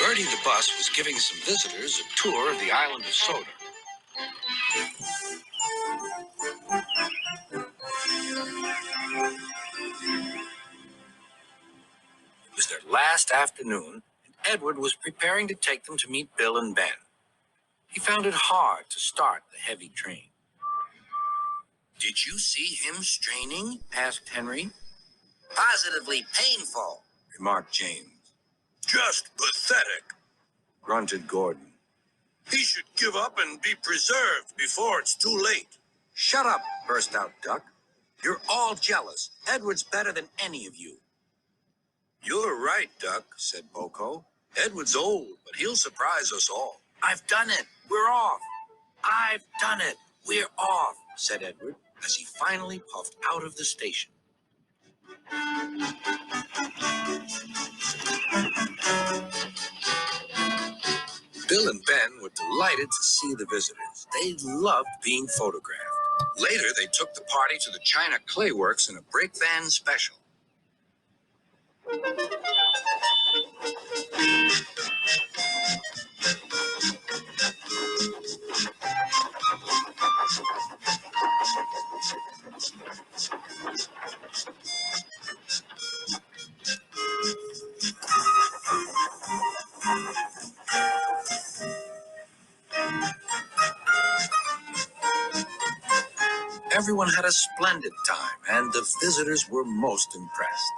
Bertie the bus was giving some visitors a tour of the island of Soda. It was their last afternoon, and Edward was preparing to take them to meet Bill and Ben. He found it hard to start the heavy train. "Did you see him straining?" asked Henry. "Positively painful," remarked James. "Just pathetic," grunted Gordon. "He should give up and be preserved before it's too late." "Shut up," burst out Duck. "You're all jealous. Edward's better than any of you." "You're right, Duck," said Boko. "Edward's old, but he'll surprise us all." "I've done it. We're off. I've done it. We're off," said Edward as he finally puffed out of the station. Bill and Ben were delighted to see the visitors. They loved being photographed. Later, they took the party to the China Clay Works in a brake van special. Everyone had a splendid time, and the visitors were most impressed.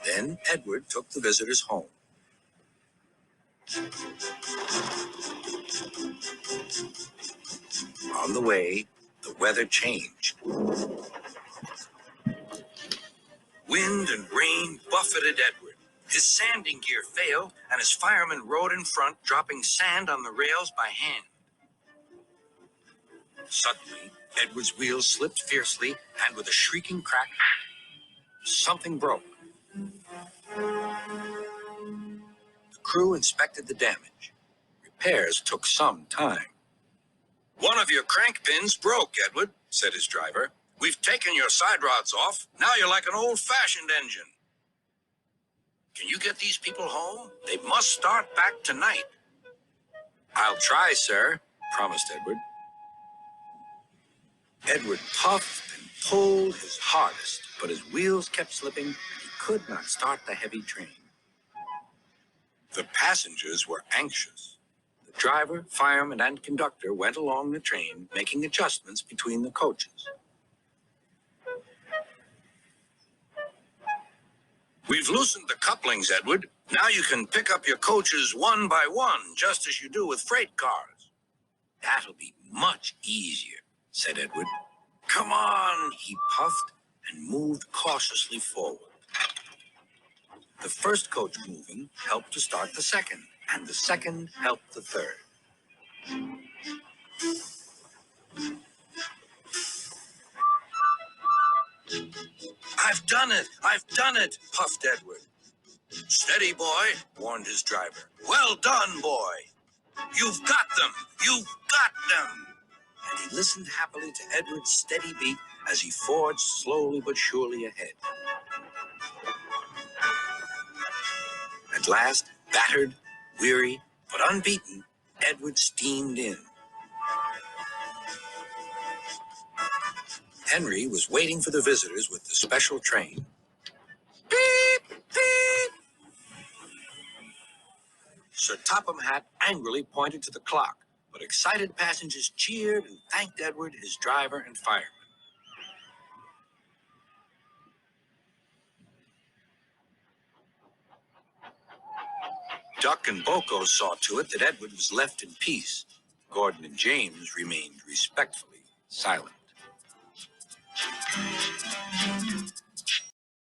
Then Edward took the visitors home. On the way, the weather changed. Wind and rain buffeted Edward. His sanding gear failed, and his firemen rode in front, dropping sand on the rails by hand. Suddenly, Edward's wheels slipped fiercely, and with a shrieking crack, something broke. The crew inspected the damage. Repairs took some time. "One of your crank pins broke, Edward," said his driver. "We've taken your side rods off. Now you're like an old-fashioned engine." "Can you get these people home? They must start back tonight." "I'll try, sir," promised Edward. Edward puffed and pulled his hardest, but his wheels kept slipping, and he could not start the heavy train. The passengers were anxious. The driver, fireman, and conductor went along the train, making adjustments between the coaches. "We've loosened the couplings, Edward. Now you can pick up your coaches one by one, just as you do with freight cars." "That'll be much easier," said Edward. "Come on," he puffed and moved cautiously forward. The first coach moving helped to start the second, and the second helped the third. "I've done it! I've done it!" puffed Edward. "Steady, boy," warned his driver. "Well done, boy. You've got them! You've got them!" And he listened happily to Edward's steady beat as he forged slowly but surely ahead. At last, battered, weary, but unbeaten, Edward steamed in. Henry was waiting for the visitors with the special train. Beep, beep. Sir Topham Hatt angrily pointed to the clock, but excited passengers cheered and thanked Edward, his driver, and firemen. Duck and Boko saw to it that Edward was left in peace. Gordon and James remained respectfully silent.